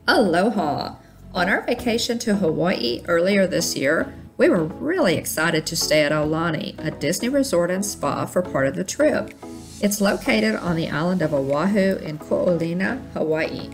Aloha! On our vacation to Hawaii earlier this year, we were really excited to stay at Aulani, a Disney resort and spa for part of the trip. It's located on the island of Oahu in Ko'olina, Hawaii.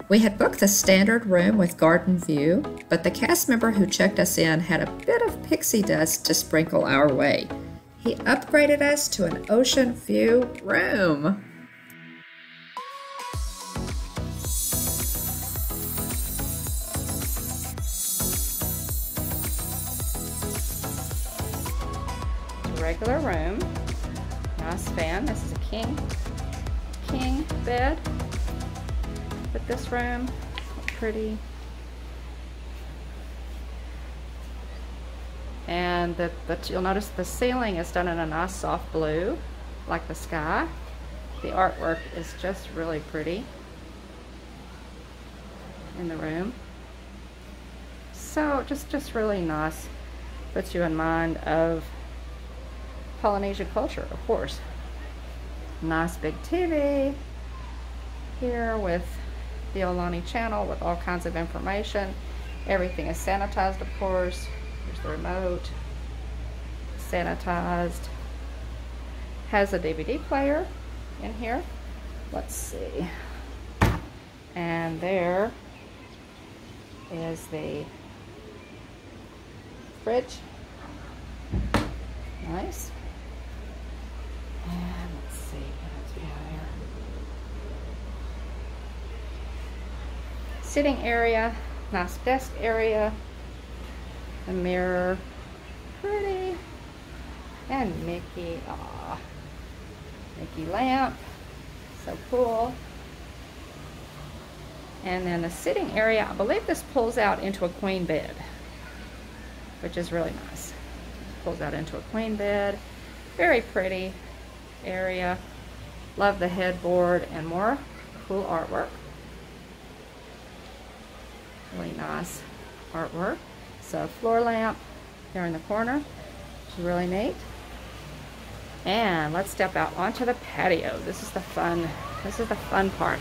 We had booked the standard room with garden view, but the cast member who checked us in had a bit of pixie dust to sprinkle our way. He upgraded us to an ocean view room. Regular room, nice fan. This is a king bed. But this room, pretty. And you'll notice the ceiling is done in a nice soft blue, like the sky. The artwork is just really pretty in the room. So just really nice. Puts you in mind of Polynesian culture, of course. Nice big TV here with the Aulani channel with all kinds of information. Everything is sanitized, of course. Here's the remote. Sanitized. Has a DVD player in here. Let's see. And there is the fridge. Nice. And let's see what else we have here. Sitting area, nice desk area, a mirror, pretty, and Mickey, aw, Mickey lamp, so cool. And then the sitting area, I believe this pulls out into a queen bed, which is really nice. Pulls out into a queen bed, very pretty area. Love the headboard and more cool artwork. Really nice artwork. So floor lamp there in the corner, which is really neat. And let's step out onto the patio. This is the fun part.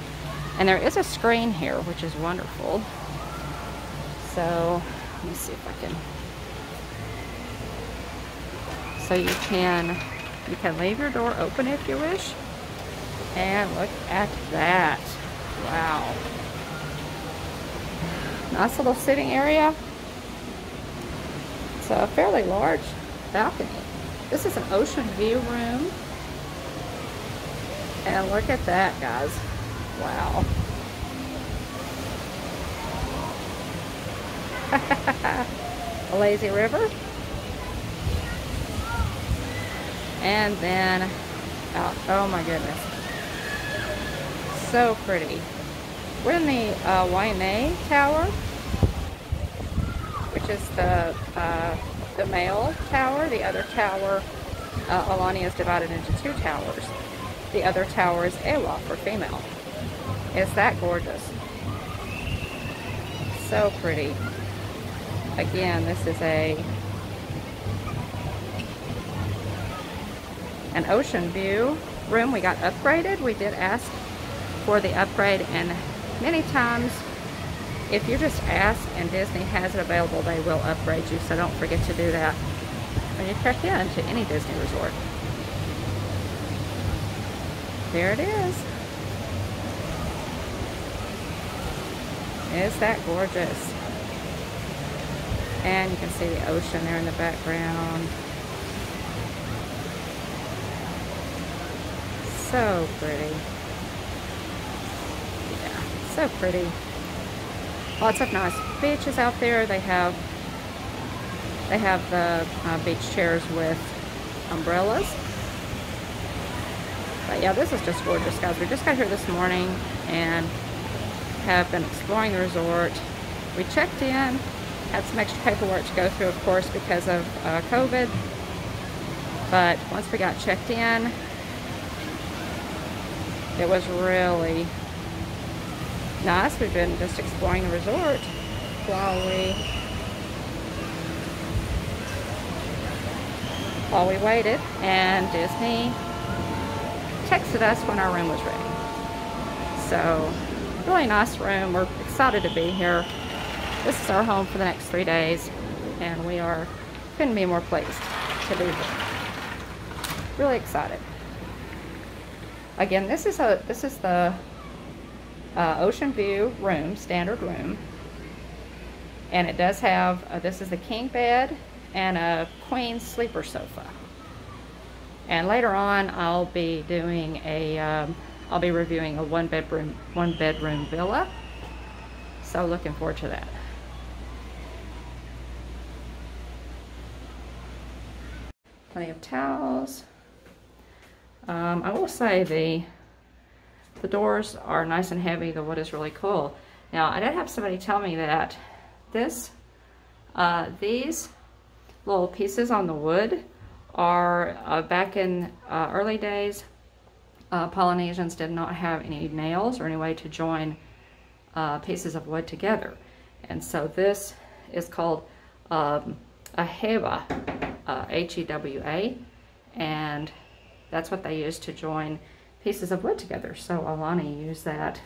And there is a screen here, which is wonderful. So let me see if I can. So you can leave your door open if you wish. And look at that. Wow. Nice little sitting area. It's a fairly large balcony. This is an ocean view room. And look at that, guys. Wow. A lazy river. And then out. Oh my goodness. So pretty. We're in the Waimea Tower, which is the male tower. The other tower, Aulani, is divided into two towers. The other tower is Ewa for female. Is that gorgeous? So pretty. Again, this is an ocean view room. We got upgraded. We did ask for the upgrade, and many times if you just ask and Disney has it available, they will upgrade you. So don't forget to do that when you check in to any Disney resort. There it is. Is that gorgeous? And you can see the ocean there in the background. So pretty. Yeah, so pretty. Lots of nice beaches out there. They have the beach chairs with umbrellas. But yeah, this is just gorgeous, guys. We just got here this morning and have been exploring the resort. We checked in, had some extra paperwork to go through, of course, because of COVID. But once we got checked in, it was really nice. We've been just exploring the resort while we waited, and Disney texted us when our room was ready. So really nice room. We're excited to be here. This is our home for the next 3 days, and we couldn't be more pleased to be here. Really excited. Again, this is the ocean view room, standard room, and it does have this is the king bed and a queen sleeper sofa. And later on, I'll be doing I'll be reviewing a one bedroom villa. So looking forward to that. Plenty of towels. I will say the doors are nice and heavy. The wood is really cool. Now, I did have somebody tell me that these little pieces on the wood are back in early days. Polynesians did not have any nails or any way to join pieces of wood together, and so this is called a hewa, H-E-W-A, and that's what they use to join pieces of wood together. So Aulani used that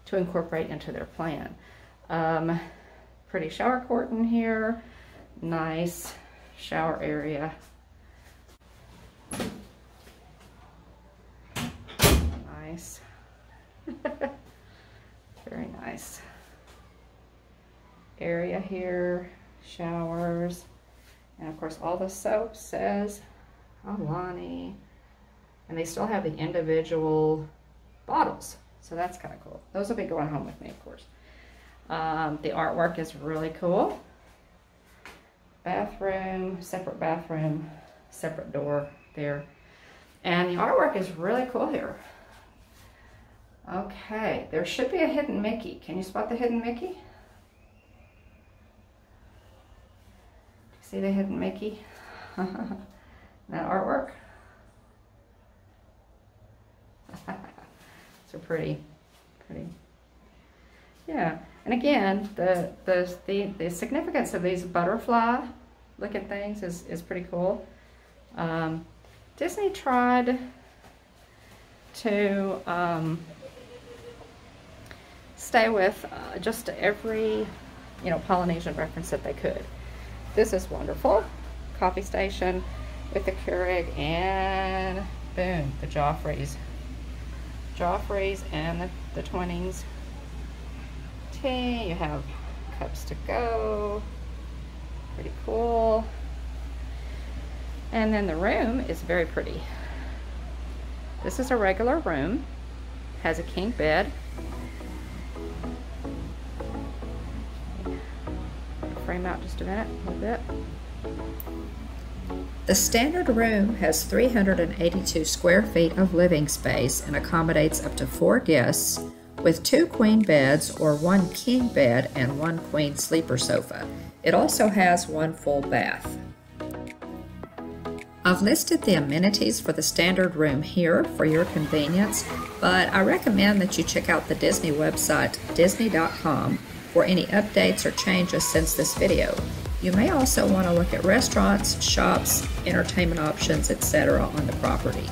to incorporate into their plan. Pretty shower curtain here, nice shower area. Nice. Very nice area here, showers, and of course all the soap says Aulani, and they still have the individual bottles, so that's kind of cool. Those will be going home with me, of course. The artwork is really cool. Bathroom, separate door there, and the artwork is really cool here. Okay, there should be a hidden Mickey. Can you spot the hidden Mickey? See the hidden Mickey? That artwork? So pretty. Yeah, and again, the significance of these butterfly looking things is pretty cool. Disney tried to stay with just every Polynesian reference that they could. This is wonderful. Coffee station with the Keurig, and boom, the Joffreys and the Twinings tea. You have cups to go. Pretty cool. And then the room is very pretty. This is a regular room. Has a king bed. Frame out just a minute, a little bit. The standard room has 382 square feet of living space and accommodates up to 4 guests, with 2 queen beds or 1 king bed and 1 queen sleeper sofa. It also has 1 full bath. I've listed the amenities for the standard room here for your convenience, but I recommend that you check out the Disney website, disney.com, for any updates or changes since this video. You may also want to look at restaurants, shops, entertainment options, etc. on the property.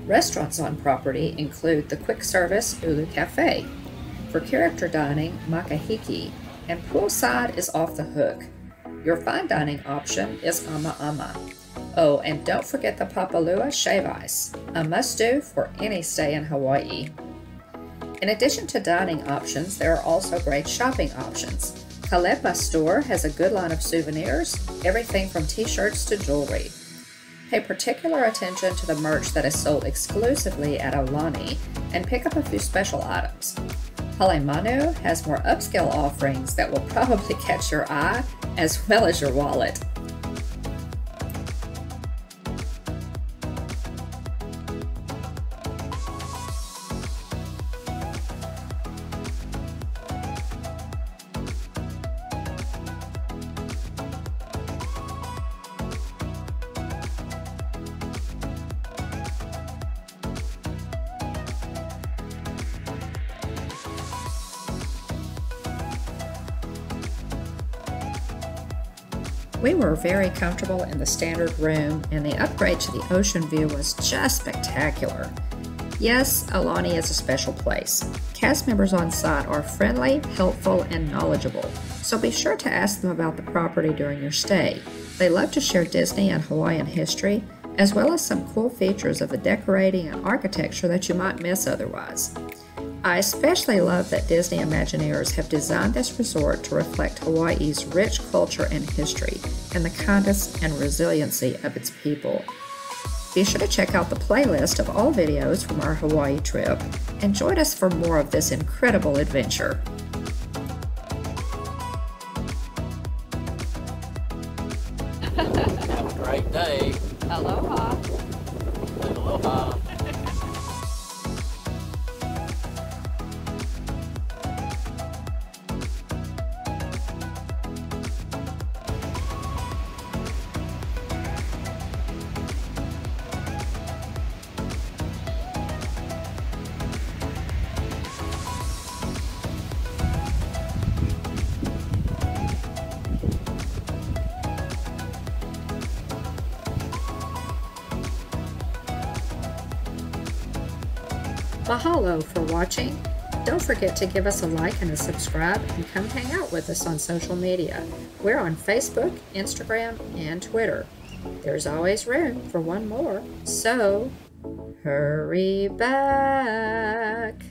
Restaurants on property include the quick service Ulu Cafe. For character dining, Makahiki, and poolside is Off the Hook. Your fine dining option is Ama Ama. Oh, and don't forget the Papalua Shave Ice, a must-do for any stay in Hawaii. In addition to dining options, there are also great shopping options. Kalepa store has a good line of souvenirs, everything from t-shirts to jewelry. Pay particular attention to the merch that is sold exclusively at Aulani and pick up a few special items. Halemanu has more upscale offerings that will probably catch your eye as well as your wallet. We were very comfortable in the standard room, and the upgrade to the ocean view was just spectacular. Yes, Aulani is a special place. Cast members on site are friendly, helpful, and knowledgeable, so be sure to ask them about the property during your stay. They love to share Disney and Hawaiian history, as well as some cool features of the decorating and architecture that you might miss otherwise. I especially love that Disney Imagineers have designed this resort to reflect Hawaii's rich culture and history, and the kindness and resiliency of its people. Be sure to check out the playlist of all videos from our Hawaii trip, and join us for more of this incredible adventure. Have a great day. Aloha. Aloha. Mahalo for watching. Don't forget to give us a like and a subscribe, and come hang out with us on social media. We're on Facebook, Instagram, and Twitter. There's always room for one more, so hurry back.